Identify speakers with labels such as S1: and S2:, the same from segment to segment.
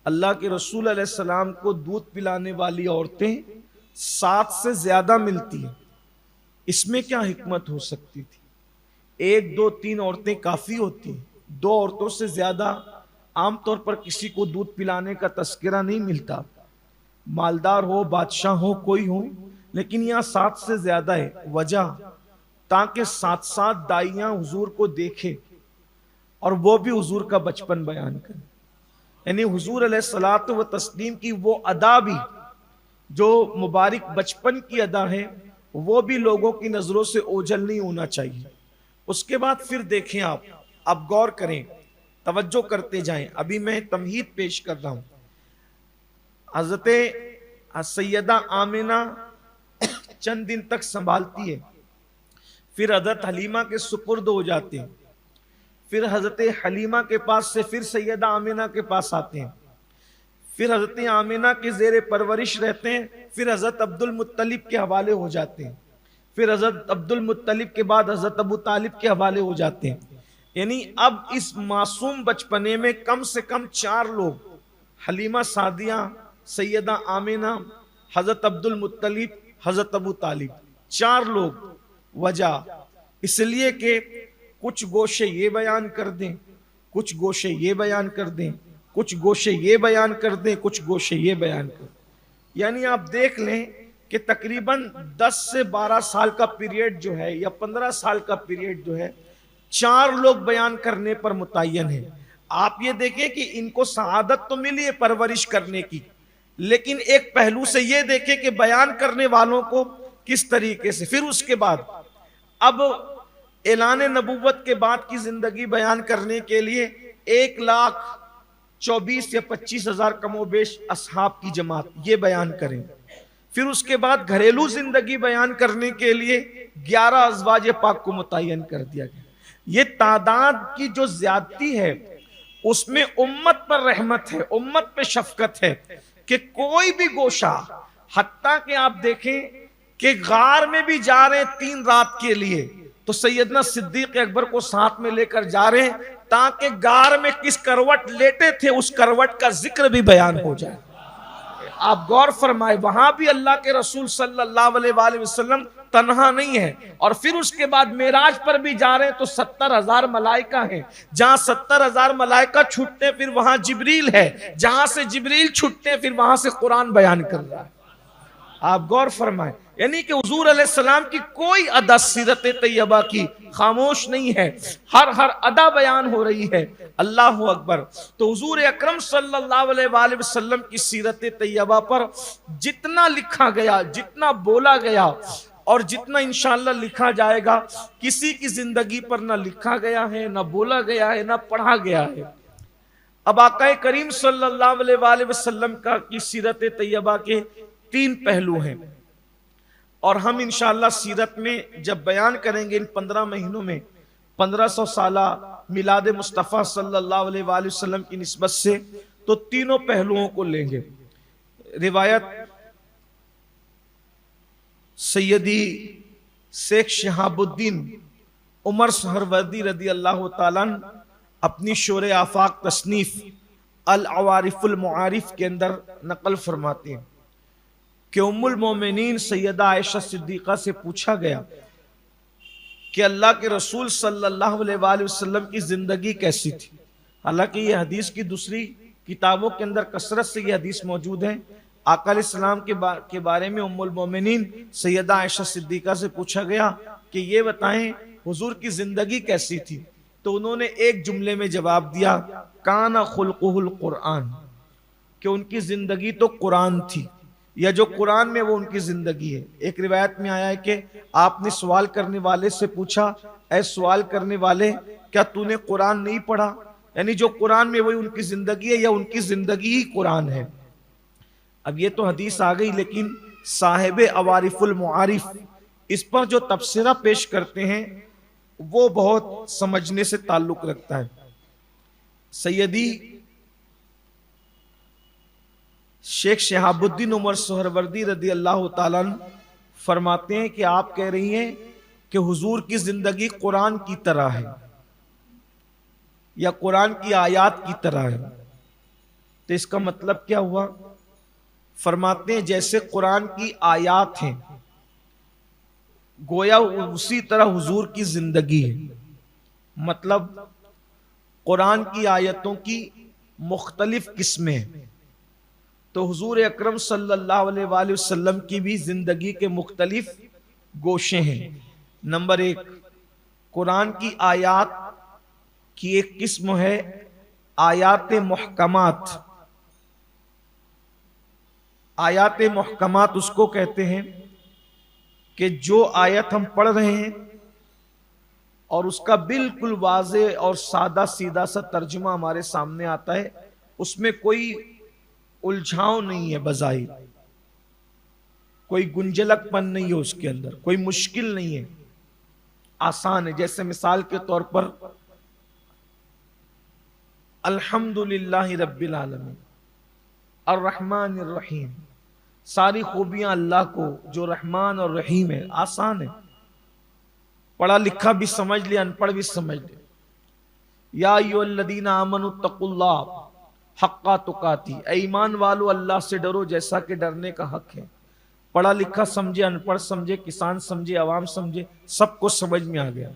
S1: اللہ کے رسول علیہ السلام کو دودھ پلانے والی عورتیں 7 سے زیادہ ملتی ہیں. اس میں کیا حکمت ہو سکتی تھی؟ 1 2 3 عورتیں کافی ہوتی ہیں. 2 عورتوں سے زیادہ عام طور پر کسی کو دودھ پلانے کا تذکرہ نہیں ملتا، مالدار ہو، بادشاہ ہو، کوئی ہو. لیکن یہاں 7 سے زیادہ ہے. وجہ تاکہ 7 دائیاں حضور کو دیکھے اور وہ بھی حضور کا بچپن بیان کریں. یعنی حضور علیہ الصلوۃ و تسلیم کی وہ ادا بھی جو مبارک بچپن کی ادا ہے، وہ بھی لوگوں کی نظروں سے اوجھل نہیں ہونا چاہیے. اس کے بعد پھر دیکھیں، آپ غور کریں، توجہ کرتے جائیں. ابھی میں تمہید پیش کر رہا ہوں. حضرت سیدہ آمنہ چند دن تک سنبھالتی ہے، پھر حضرت حلیمہ کے سپرد ہو جاتے ہیں. پھر حضرت حلیمہ کے پاس سے پھر سیدہ آمنہ کے پاس آتے ہیں. پھر حضرت آمنہ کے زیر پرورش رہتے ہیں. پھر حضرت عبد المطلب کے حوالے ہو جاتے ہیں. پھر حضرت عبد المطلب کے بعد حضرت ابو طالب کے حوالے ہو جاتے ہیں. یعنی اب اس معصوم بچپنے میں کم سے کم 4 لوگ، حلیمہ سعدیہ، سیدہ آمنہ، حضرت عبد المطلب، حضرت ابو طالب، 4 لوگ. وجہ اس لیے کہ کچھ گوشے یہ بیان کر دیں، کچھ گوشے یہ بیان کر دیں، کچھ گوشے یہ بیان کر دیں، کچھ گوشے یہ بیان کر دیں. یعنی آپ دیکھ لیں کہ تقریباً 10 سے 12 سال کا پیریڈ جو ہے یا 15 سال کا پیریڈ جو ہے 4 لوگ بیان کرنے پر متعین ہیں. آپ یہ دیکھیں کہ ان کو سعادت تو ملی ہے پرورش کرنے کی، لیکن ایک پہلو سے یہ دیکھیں کہ بیان کرنے والوں کو کس طریقے سے. پھر اس کے بعد اب اعلان نبوت کے بعد کی زندگی بیان کرنے کے لیے 1,24,000 یا 25,000 کم و بیش اصحاب کی جماعت یہ بیان کریں. پھر اس کے بعد گھریلو زندگی بیان کرنے کے لیے 11 ازواج پاک کو متعین کر دیا گیا. یہ تعداد کی جو زیادتی ہے اس میں امت پر رحمت ہے، امت پہ شفقت ہے کہ کوئی بھی گوشہ، حتیٰ کہ آپ دیکھیں کہ غار میں بھی جا رہے 3 رات کے لیے تو سیدنا صدیق اکبر کو ساتھ میں لے کر جا رہے ہیں تاکہ غار میں کس کروٹ لیٹے تھے اس کروٹ کا ذکر بھی بیان ہو جائے. آپ غور فرمائے، وہاں بھی اللہ کے رسول صلی اللہ علیہ وآلہ وسلم تنہا نہیں ہے. اور پھر اس کے بعد معراج پر بھی جا رہے ہیں تو 70,000 ملائکہ ہیں. جہاں 70,000 ملائکہ چھوٹتے پھر وہاں جبریل ہے، جہاں سے جبریل چھوٹتے پھر وہاں سے قرآن بیان کر رہا ہے. آپ غور فرمائیں، یعنی کہ حضور علیہ السلام کی کوئی ادا سیرت طیبہ کی خاموش نہیں ہے، ہر ادا بیان ہو رہی ہے. اللہ اکبر. تو حضور اکرم صلی اللہ علیہ وآلہ وسلم کی سیرت طیبہ پر جتنا لکھا گیا، جتنا بولا گیا اور جتنا انشاءاللہ لکھا جائے گا، کسی کی زندگی پر نہ لکھا گیا ہے، نہ بولا گیا ہے، نہ پڑھا گیا ہے. اب آقا کریم صلی اللہ علیہ وآلہ وسلم کی سیرت طیبہ کے 3 پہلو ہیں، اور ہم انشاءاللہ سیرت میں جب بیان کریں گے ان 15 مہینوں میں 1500 سالہ میلاد مصطفیٰ صلی اللہ علیہ وآلہ وسلم کی نسبت سے تو تینوں پہلوؤں کو لیں گے. روایت سیدی شیخ شہاب الدین عمر سہروردی رضی اللہ تعالیٰ اپنی شور آفاق تصنیف العوارف المعارف کے اندر نقل فرماتے ہیں کہ ام المومنین سیدہ عائشہ صدیقہ سے پوچھا گیا کہ اللہ کے رسول صلی اللہ علیہ وآلہ وسلم کی زندگی کیسی تھی. حالانکہ یہ حدیث کی دوسری کتابوں کے اندر کثرت سے یہ حدیث موجود ہے. آقا علیہ السلام کے بارے میں ام المومنین سیدہ عائشہ صدیقہ سے پوچھا گیا کہ یہ بتائیں حضور کی زندگی کیسی تھی. تو انہوں نے ایک جملے میں جواب دیا، کان خلقہ القرآن، کہ ان کی زندگی تو قرآن تھی، یا جو قرآن میں وہ ان کی زندگی ہے. ایک روایت میں آیا ہے کہ آپ نے سوال کرنے والے سے پوچھا، اے سوال کرنے والے کیا تو نے قرآن نہیں پڑھا؟ یعنی جو قرآن میں وہی ان کی زندگی ہے یا ان کی زندگی ہی قرآن ہے. اب یہ تو حدیث آ گئی، لیکن صاحب عوارف المعارف اس پر جو تبصرہ پیش کرتے ہیں وہ بہت سمجھنے سے تعلق رکھتا ہے. سیدی شیخ شہاب الدین عمر سہروردی رضی اللہ تعالیٰ فرماتے ہیں کہ آپ کہہ رہی ہیں کہ حضور کی زندگی قرآن کی طرح ہے یا قرآن کی آیات کی طرح ہے. تو اس کا مطلب کیا ہوا؟ فرماتے ہیں جیسے قرآن کی آیات ہیں گویا اسی طرح حضور کی زندگی ہے. مطلب قرآن کی آیتوں کی مختلف قسمیں ہیں تو حضور اکرم صلی اللہ علیہ وآلہ وسلم کی بھی زندگی کے مختلف گوشے ہیں. نمبر ایک، قرآن کی آیات کی ایک قسم ہے آیات محکمات. آیات محکمات اس کو کہتے ہیں کہ جو آیت ہم پڑھ رہے ہیں اور اس کا بالکل واضح اور سادہ سیدھا سا ترجمہ ہمارے سامنے آتا ہے، اس میں کوئی الجھاؤ نہیں ہے، بظاہر کوئی گنجلک پن نہیں ہے، اس کے اندر کوئی مشکل نہیں ہے، آسان ہے. جیسے مثال کے طور پر الحمدللہ رب العالمین الرحمن الرحیم، ساری خوبیاں اللہ کو جو رحمان اور رحیم ہے. آسان ہے، پڑھا لکھا بھی سمجھ لے، ان پڑھ بھی سمجھ لے. یا ایھا الذین آمنوا اتقوا اللہ حق تقاتی، اے ایمان والو اللہ سے ڈرو جیسا کہ ڈرنے کا حق ہے. پڑھا لکھا سمجھے، ان پڑھ سمجھے، کسان سمجھے، عوام سمجھے، سب کو سمجھ میں آ گیا.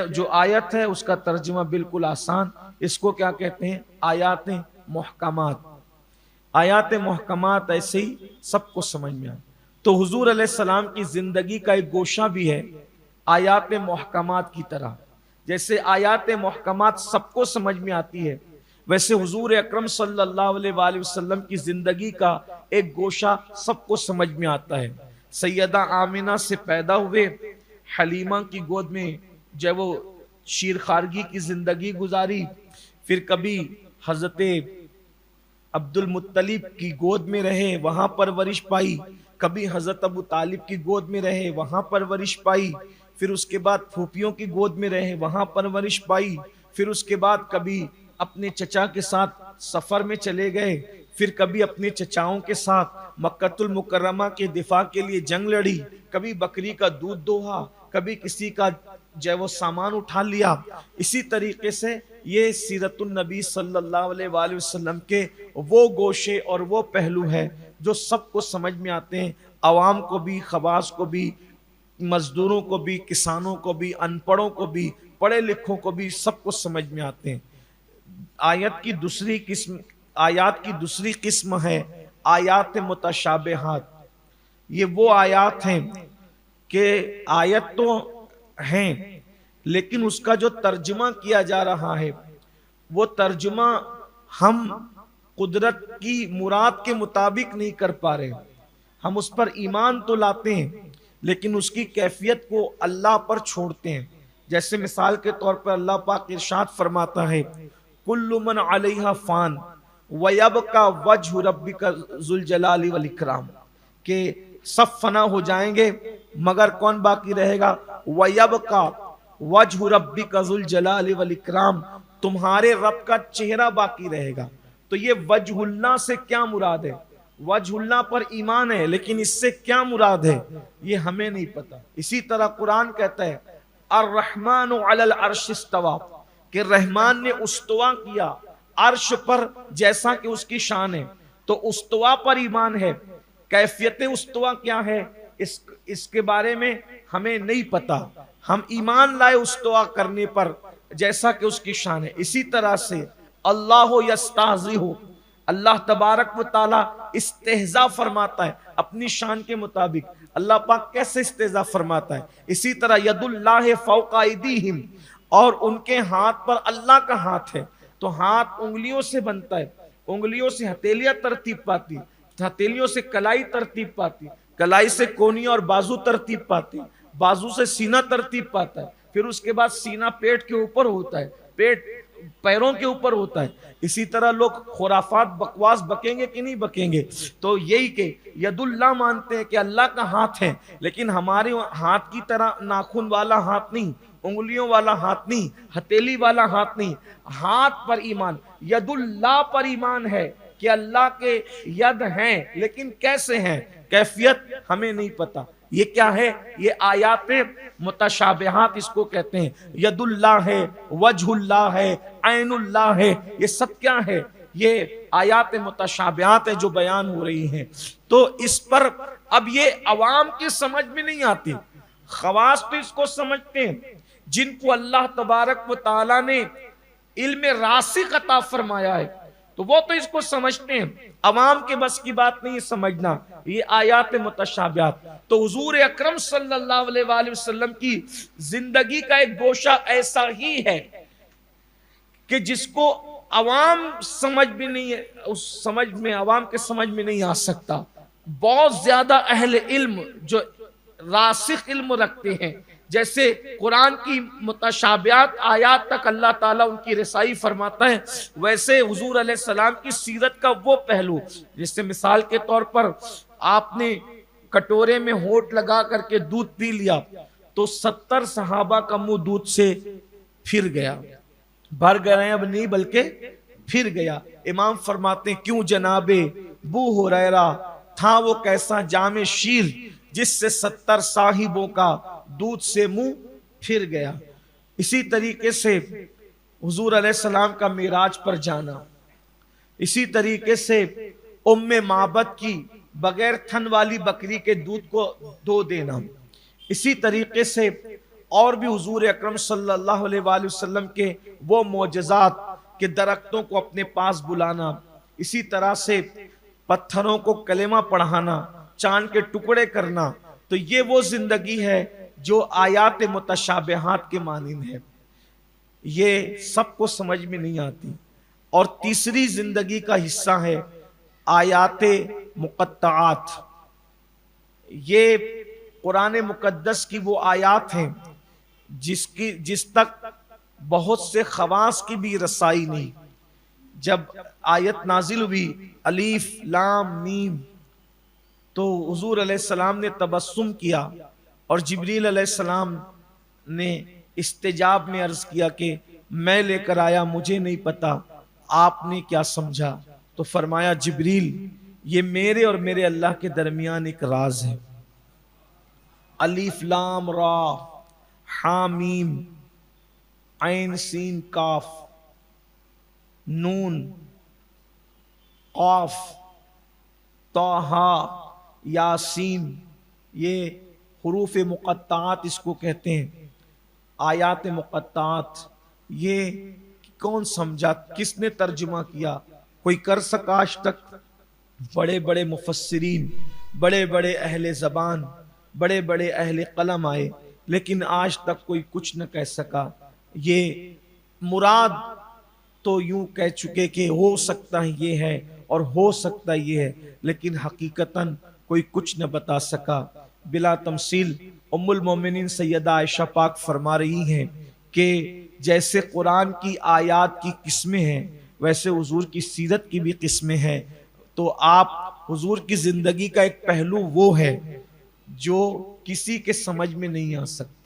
S1: جو آیت ہے اس کا ترجمہ بالکل آسان. اس کو کیا کہتے ہیں؟ آیات محکمات. آیات محکمات ایسے ہی سب کو سمجھ میں آئے. تو حضور علیہ السلام کی زندگی کا ایک گوشہ بھی ہے آیات محکمات کی طرح. جیسے آیات محکمات سب کو سمجھ میں آتی ہے، ویسے حضور اکرم صلی اللہ علیہ وآلہ وسلم کی زندگی کا ایک گوشہ سب کو سمجھ میں آتا ہے. سیدہ آمنہ سے پیدا ہوئے، حلیمہ کی گود میں جب وہ شیر خارگی کی زندگی گزاری، پھر کبھی حضرت عبد المطلب کی گود میں رہے، وہاں پرورش پائی، کبھی حضرت ابو طالب کی گود میں رہے، وہاں پرورش پائی، پھر اس کے بعد پھوپھیوں کی گود میں رہے، وہاں پرورش پائی، پھر اس کے بعد کبھی اپنے چچا کے ساتھ سفر میں چلے گئے، پھر کبھی اپنے چچاؤں کے ساتھ مکۃ المکرمہ کے دفاع کے لیے جنگ لڑی، کبھی بکری کا دودھ دوہا، کبھی کسی کا جو وہ سامان اٹھا لیا. اسی طریقے سے یہ سیرت النبی صلی اللہ علیہ وآلہ وسلم کے وہ گوشے اور وہ پہلو ہے جو سب کو سمجھ میں آتے ہیں، عوام کو بھی، خواص کو بھی، مزدوروں کو بھی، کسانوں کو بھی، ان پڑھوں کو بھی، پڑھے لکھوں کو بھی، سب کو سمجھ میں آتے ہیں. آیات کی دوسری قسم ہے آیات متشابہات. یہ وہ آیات ہیں کہ آیت تو ہیں لیکن اس کا جو ترجمہ کیا جا رہا ہے وہ ترجمہ ہم قدرت کی مراد کے مطابق نہیں کر پا رہے. ہم اس پر ایمان تو لاتے ہیں لیکن اس کی کیفیت کو اللہ پر چھوڑتے ہیں. جیسے مثال کے طور پر اللہ پاک ارشاد فرماتا ہے کل من علیہا فان ویبقى وجہ ربک ذو الجلال والاکرام، کہ سب فنا ہو جائیں گے مگر کون باقی رہے گا؟ ویبقى وجہ ربک ذو الجلال والاکرام، تمہارے رب کا چہرہ باقی رہے گا. تو یہ وجہ اللہ سے کیا مراد ہے؟ وجہ اللہ پر ایمان ہے لیکن اس سے کیا مراد ہے یہ ہمیں نہیں پتا. اسی طرح قرآن کہتا ہے الرحمن علی العرش استوى، کہ رحمان نے استوا کیا عرش پر جیسا کہ اس کی شان ہے. تو استوا پر ایمان ہے، کیفیت استوا کیا ہے اس کے بارے میں ہمیں نہیں پتا. ہم ایمان لائے استوا کرنے پر جیسا کہ اس کی شان ہے. اسی طرح سے اللہ یستہزئ، اللہ تبارک و تعالی استہزاء فرماتا ہے اپنی شان کے مطابق. اللہ پاک کیسے استہزاء فرماتا ہے؟ اسی طرح ید اللہ فوق ایدیہم، اور ان کے ہاتھ پر اللہ کا ہاتھ ہے. تو ہاتھ انگلیوں سے بنتا ہے، انگلیوں سے ہتھیلیاں ترتیب پاتی، ہتھیلیوں سے کلائی ترتیب پاتی، کلائی سے کونی اور بازو ترتیب پاتی، بازو سے سینہ ترتیب پاتا ہے، پھر اس کے بعد سینہ پیٹ کے اوپر ہوتا ہے، پیٹ پیروں کے اوپر ہوتا ہے. اسی طرح لوگ خرافات بکواس بکیں گے کہ نہیں بکیں گے؟ تو یہی کہ ید اللہ مانتے ہیں کہ اللہ کا ہاتھ ہے لیکن ہمارے ہاتھ کی طرح ناخن والا ہاتھ نہیں، انگلیوں والا ہاتھ نہیں، ہتھیلی والا ہاتھ نہیں. ہاتھ پر ایمان، ید اللہ پر ایمان ہے کہ اللہ کے ید ہیں لیکن کیسے ہیں، کیفیت ہمیں نہیں پتا. یہ کیا ہے؟ یہ آیات متشابہات اس کو کہتے ہیں. ید اللہ ہے، وجہ اللہ ہے، عین اللہ ہے. یہ سب کیا ہے؟ یہ آیات متشابہات ہے جو بیان ہو رہی ہیں، تو اس پر اب یہ عوام کی سمجھ میں نہیں آتی، خواص تو اس کو سمجھتے ہیں، جن کو اللہ تبارک و تعالی نے علم راسخ عطا فرمایا ہے تو وہ تو اس کو سمجھتے ہیں، عوام کے بس کی بات نہیں سمجھنا یہ آیات متشابہات۔ تو حضور اکرم صلی اللہ علیہ وآلہ وسلم کی زندگی کا ایک گوشہ ایسا ہی ہے کہ جس کو عوام سمجھ بھی نہیں ہے، اس سمجھ میں عوام کے سمجھ میں نہیں آ سکتا۔ بہت زیادہ اہل علم جو راسخ علم رکھتے ہیں، جیسے قرآن کی متشابہات آیات تک اللہ تعالیٰ ان کی رسائی فرماتا ہے، ویسے حضور علیہ السلام کی سیرت کا وہ پہلو، جس سے مثال کے طور پر آپ نے کٹورے میں ہونٹ لگا کر کے دودھ پی لیا تو 70 صحابہ کا منہ دودھ سے پھر گیا، بھر گئے اب نہیں بلکہ پھر گیا۔ امام فرماتے ہیں کیوں جناب ابو ہریرہ تھا وہ کیسا جام شیر جس سے 70 صاحبوں کا دودھ سے منہ پھر گیا۔ اسی طریقے سے حضور علیہ السلام کا معراج پر جانا، اسی طریقے سے ام معبد کی بغیر تھن والی بکری کے دودھ کو دو دینا، اسی طریقے سے اور بھی حضور اکرم صلی اللہ علیہ وآلہ وسلم کے وہ معجزات کہ درختوں کو اپنے پاس بلانا، اسی طرح سے پتھروں کو کلمہ پڑھانا، چاند کے ٹکڑے کرنا، تو یہ وہ زندگی ہے جو آیات متشابہات کے مانند ہے، یہ سب کو سمجھ میں نہیں آتی۔ اور تیسری زندگی کا حصہ ہے آیات مقطعات، یہ قرآن مقدس کی وہ آیات ہیں جس تک بہت سے خواص کی بھی رسائی نہیں۔ جب آیت نازل ہوئی الف لام میم تو حضور علیہ السلام نے تبسم کیا اور جبریل علیہ السلام نے استجاب میں عرض کیا کہ میں لے کر آیا، مجھے نہیں پتا آپ نے کیا سمجھا، تو فرمایا جبریل یہ میرے اور میرے اللہ کے درمیان ایک راز ہے۔ الف لام را حامیم عین سین کاف نون قاف طٰ یاسین، یہ حروف مقطعات اس کو کہتے ہیں، آیات مقطعات۔ یہ کون سمجھا، کس نے ترجمہ کیا، کوئی کر سکا آج تک؟ بڑے بڑے مفسرین، بڑے بڑے اہل زبان، بڑے بڑے اہل قلم آئے، لیکن آج تک کوئی کچھ نہ کہہ سکا۔ یہ مراد تو یوں کہہ چکے کہ ہو سکتا ہے یہ ہے اور ہو سکتا ہے یہ ہے، لیکن حقیقتاً کوئی کچھ نہ بتا سکا۔ بلا تمثیل ام المومنین سیدہ عائشہ پاک فرما رہی ہیں کہ جیسے قرآن کی آیات کی قسمیں ہیں ویسے حضور کی سیرت کی بھی قسمیں ہیں، تو آپ حضور کی زندگی کا ایک پہلو وہ ہے جو کسی کے سمجھ میں نہیں آ سکتا۔